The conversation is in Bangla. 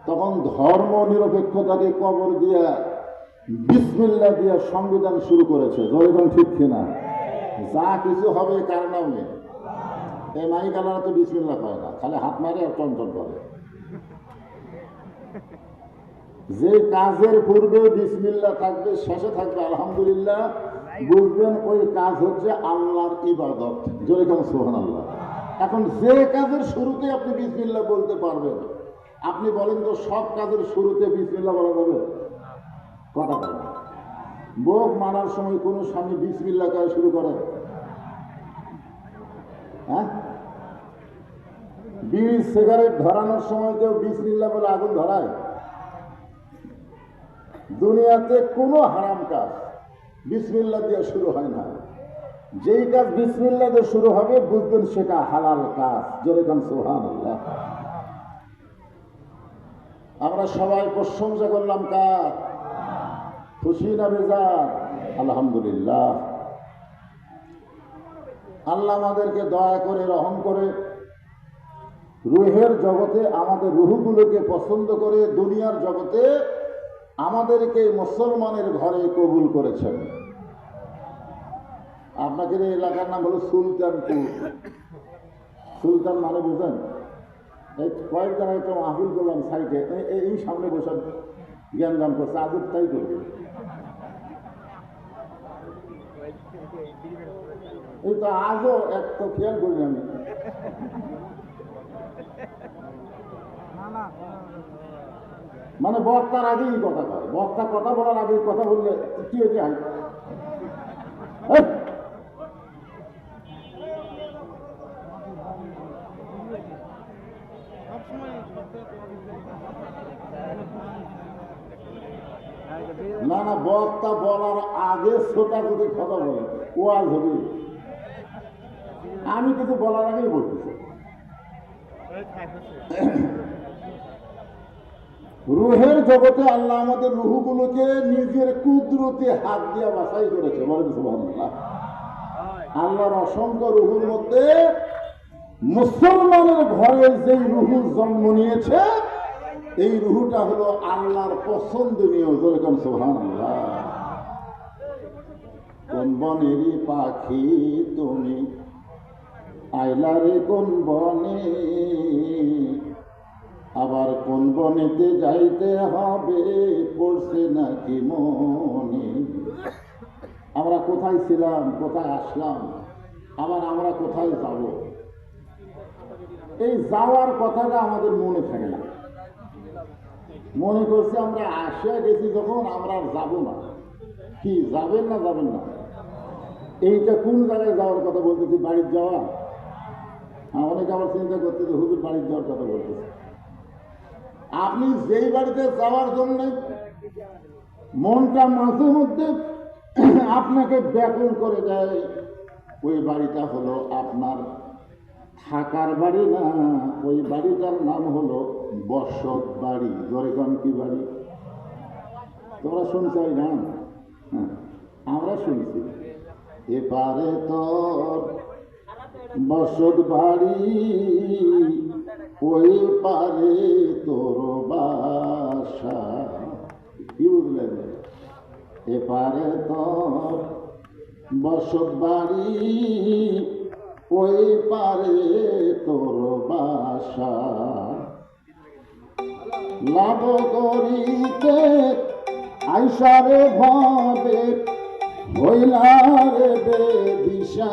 তখন ধর্ম নিরপেক্ষতাকে কবর দিয়া বিসমিল্লাহ দিয়া সংবিধান শুরু করেছে। জয়গণ ঠিক কিনা? যা কিছু হবে কার নামে? এই মাইকালারা তো বিসমিল্লাহ পায় না, খালি হাত মারে আর চঞ্চল করে। যে কাজের পূর্বে বিসমিল্লাহ থাকবে, শেষে থাকবে আলহামদুলিল্লাহ, বুঝবেন ওই কাজ হচ্ছে আল্লাহর ইবাদত। জোরে কেন সুবহানাল্লাহ। এখন যে কাজের শুরুতে আপনি বিসমিল্লাহ বলতে পারবেন, আপনি বলেন তো সব কাজের শুরুতে বিসমিল্লাহ বলা যাবে? কথা বলেন। বোক মানার সময় কোন স্বামী বিসমিল্লাহ করে শুরু করে? হ্যাঁ, বিড়ি সিগারেট ধরানোর সময় কেউ বিসমিল্লাহ বলে আগুন ধরায়? দুনিয়াতে কোনো হারাম কাজ বিসমিল্লাহ দিয়ে শুরু হয় না। যেই কাজ বিসমিল্লাহ দিয়ে শুরু হবে বুঝবেন সেটা হালাল কাজ। জোরে কান সুবহানাল্লাহ। আমরা সবাই প্রশংসা করলাম কার? খুশি না বেজার? আলহামদুলিল্লাহ। আল্লাহ আমাদেরকে দয়া করে রহম করে রুহের জগতে আমাদের রুহগুলোকে পছন্দ করে দুনিয়ার জগতে আমাদেরকে মুসলমানের ঘরে কবুল করেছেন। আপনাদের এই এলাকার নাম হলো সুলতানপুর। সুলতান মানে বুঝেন? এই কয়েক জায়গায় একটা মাহফিল করলাম সাইডে, এই সামনে বসে জ্ঞান দান করছে, আদর তাই করবে। এই তো আজও এক তো খেয়াল করি আমি। মানে বক্তার আগেই কথা কয়, বক্তা কথা বলার আগে কথা বললে কি হয়েছে? না না, বক্তা বলার আগে শ্রোতা যদি কথা বলে ওয়াজ হবে। আমি কিছু বলার আগেই বলতেছি। রুহের জগতে আল্লাহ আমাদের রুহগুলোকে নিজের কুদরতে হাত দিয়ে বাছাই করেছে। বলেন সুবহানাল্লাহ। আল্লাহর অসংখ্য রুহুর মধ্যে মুসলমানের ঘরে যেই রুহু জন্ম নিয়েছে এই রুহুটা হলো আল্লাহর পছন্দনীয়। যেরকম সুবহানাল্লাহ। কোন বনেরই পাখি তুমি আইলারে কোন বনে, আবার কোন বনেতে যাইতে হবে পড়ছে নাকি মনে। আমরা কোথায় ছিলাম, কোথায় আসলাম, আবার আমরা কোথায় যাব, এই যাওয়ার কথাটা আমাদের মনে থাকে না। মনে করছি আমরা আসিয়া গেছি যখন, আমরা আর যাবো না। কি যাবেন না যাবেন না? এইটা কোন জায়গায় যাওয়ার কথা বলতেছি? বাড়ির যাওয়া? অনেকে আবার চিন্তা করতেছে হুজুর বাড়ির যাওয়ার কথা বলতেছে। আপনি যেই বাড়িতে যাওয়ার জন্য মনটা মাঝে মধ্যে আপনাকে ব্যাকুল করে দেয়, ওই বাড়িটা হলো আপনার থাকার বাড়ি না, ওই বাড়িটার নাম হলো বসত বাড়ি। জয়গণ কি বাড়ি? তোমরা শুনছাই না? আমরা শুনছি। এপারে তোর বসত বাড়ি, ওই পারে তোর বাসা। কি বুঝলেন? এপারে তোর বসত বাড়ি, ওই পারে তোর বাসা। লাভ করিতে আইসারে ভাবে হইলারে বেদিশা।